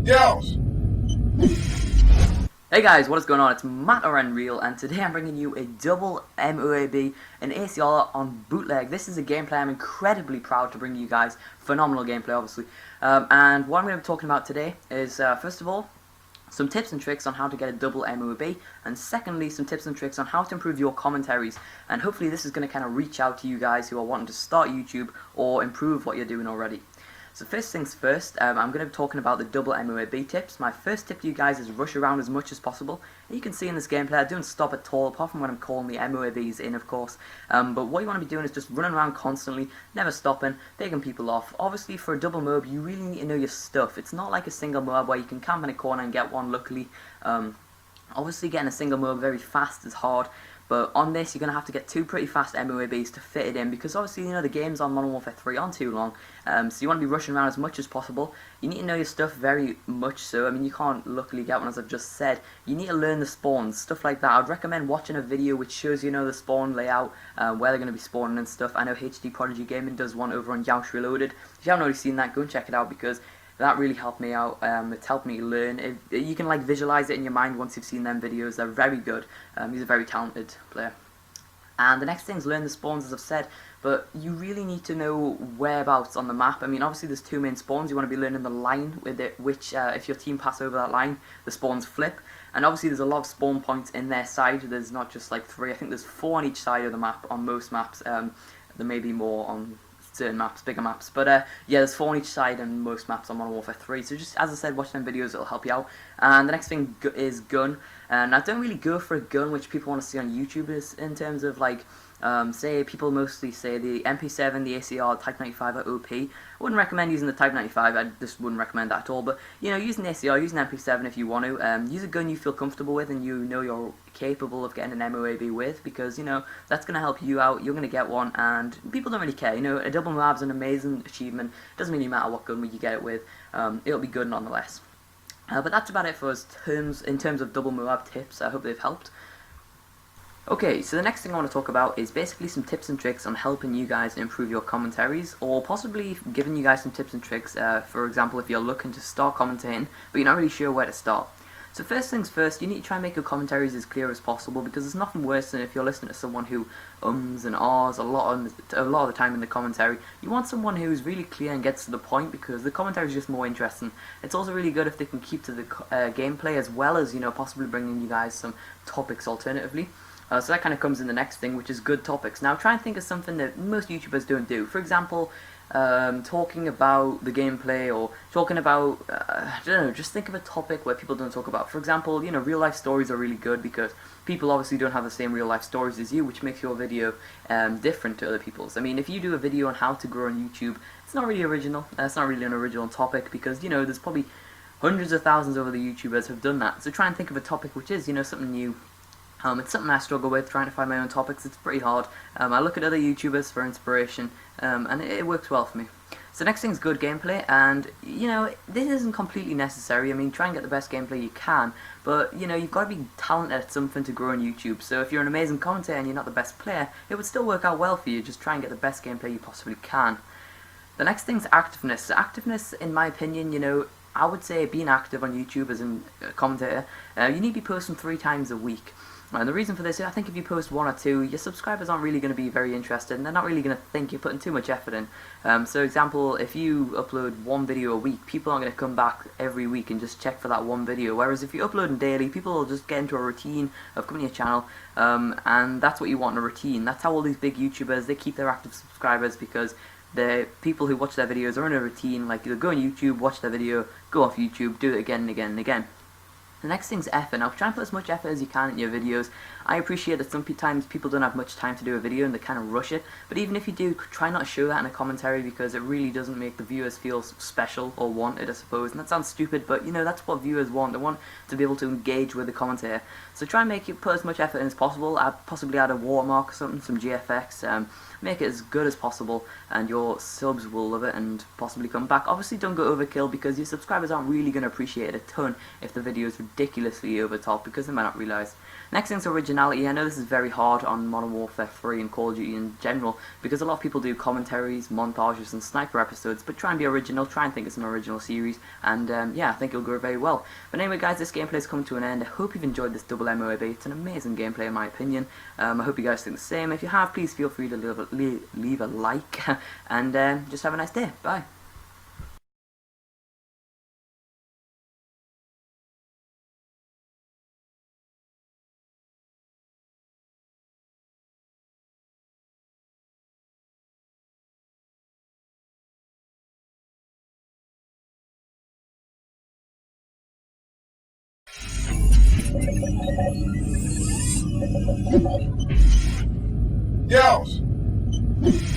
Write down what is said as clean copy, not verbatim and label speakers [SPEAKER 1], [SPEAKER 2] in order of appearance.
[SPEAKER 1] Yeousch!
[SPEAKER 2] Hey guys, what is going on? It's Matt or Unreal, and today I'm bringing you a double MOAB and ACR on bootleg. This is a gameplay I'm incredibly proud to bring you guys. Phenomenal gameplay, obviously. And what I'm going to be talking about today is, first of all, some tips and tricks on how to get a double MOAB, and secondly, some tips and tricks on how to improve your commentaries. And hopefully this is going to kind of reach out to you guys who are wanting to start YouTube or improve what you're doing already. So first things first, I'm going to be talking about the double MOAB tips. My first tip to you guys is rush around as much as possible. And you can see in this gameplay I don't stop at all, apart from when I'm calling the MOABs in, of course. But what you want to be doing is just running around constantly, never stopping, picking people off. Obviously for a double MOAB you really need to know your stuff. It's not like a single MOAB where you can camp in a corner and get one, luckily. Obviously getting a single MOAB very fast is hard. But on this, you're going to have to get two pretty fast MOABs to fit it in, because obviously, you know, the games on Modern Warfare 3 aren't too long, so you want to be rushing around as much as possible. You need to know your stuff very much so. I mean, you can't luckily get one, as I've just said. You need to learn the spawns, stuff like that. I'd recommend watching a video which shows, you know, the spawn layout, where they're going to be spawning and stuff. I know HD Prodigy Gaming does one over on Yeousch Reloaded. If you haven't already seen that, go and check it out, because that really helped me out. It's helped me learn. You can like visualize it in your mind once you've seen them videos. They're very good. He's a very talented player. And the next thing is learn the spawns, as I've said, but you really need to know whereabouts on the map. I mean, obviously there's two main spawns. You want to be learning the line with it, which if your team pass over that line, the spawns flip. And obviously there's a lot of spawn points in their side. There's not just like 3. I think there's 4 on each side of the map on most maps. There may be more on certain maps, bigger maps, but yeah, there's 4 on each side and most maps on Modern Warfare 3, so just, as I said, watch them videos, it'll help you out. And the next thing is gun, and I don't really go for a gun which people want to see on YouTube is in terms of like, say people mostly say the MP7, the ACR, Type 95 are OP. I wouldn't recommend using the Type 95, I just wouldn't recommend that at all, but you know, using the ACR, using MP7 if you want to, use a gun you feel comfortable with and you know you're capable of getting an MOAB with, because you know, that's going to help you out, you're going to get one, and people don't really care. You know, a double MOAB is an amazing achievement, it doesn't really matter what gun you get it with, it'll be good nonetheless. But that's about it for us in terms of double MOAB tips. I hope they've helped. Okay, so the next thing I want to talk about is basically some tips and tricks on helping you guys improve your commentaries, or possibly giving you guys some tips and tricks, for example, if you're looking to start commentating, but you're not really sure where to start. So first things first, you need to try and make your commentaries as clear as possible, because there's nothing worse than if you're listening to someone who ums and ahs a lot of the time in the commentary. You want someone who's really clear and gets to the point, because the commentary is just more interesting. It's also really good if they can keep to the gameplay, as well as, you know, possibly bringing you guys some topics alternatively. So that kind of comes in the next thing, which is good topics. Now try and think of something that most YouTubers don't do. For example, talking about the gameplay, or talking about, I don't know, just think of a topic where people don't talk about. For example, you know, real life stories are really good, because people obviously don't have the same real life stories as you, which makes your video different to other people's. I mean, if you do a video on how to grow on YouTube, it's not really original, it's not really an original topic, because, you know, there's probably hundreds of thousands of other YouTubers who've done that. So try and think of a topic which is, you know, something new. It's something I struggle with, trying to find my own topics. It's pretty hard. I look at other YouTubers for inspiration, and it works well for me. So next thing is good gameplay, and you know, this isn't completely necessary. I mean, try and get the best gameplay you can, but you know, you've got to be talented at something to grow on YouTube. So if you're an amazing commentator and you're not the best player, it would still work out well for you. Just try and get the best gameplay you possibly can. The next thing is activeness. So activeness, in my opinion, you know, I would say being active on YouTube as a commentator, you need to be posting 3 times a week. And the reason for this is I think if you post 1 or 2, your subscribers aren't really going to be very interested, and they're not really going to think you're putting too much effort in. So example, if you upload 1 video a week, people aren't going to come back every week and just check for that 1 video, whereas if you're uploading daily, people will just get into a routine of coming to your channel, and that's what you want in a routine. That's how all these big YouTubers, they keep their active subscribers, because the people who watch their videos are in a routine, like they'll go on YouTube, watch their video, go off YouTube, do it again and again and again. The next thing's effort. Now try and put as much effort as you can in your videos. I appreciate that sometimes people don't have much time to do a video and they kind of rush it, but even if you do, try not to show that in a commentary, because it really doesn't make the viewers feel special or wanted, I suppose. And that sounds stupid, but you know, that's what viewers want. They want to be able to engage with the commentator. So try and put as much effort in as possible. Possibly add a watermark or something, some GFX. Make it as good as possible, and your subs will love it and possibly come back. Obviously don't go overkill, because your subscribers aren't really going to appreciate it a ton if the video is ridiculously over the top because they might not realise. Next thing's originality. I know this is very hard on Modern Warfare 3 and Call of Duty in general because a lot of people do commentaries, montages and sniper episodes, but try and be original, try and think it's an original series, and yeah, I think it'll go very well. But anyway guys, this gameplay has come to an end. I hope you've enjoyed this double MOAB. It's an amazing gameplay in my opinion. I hope you guys think the same. If you have, please feel free to leave a like, and just have a nice day. Bye.
[SPEAKER 1] Yeousch!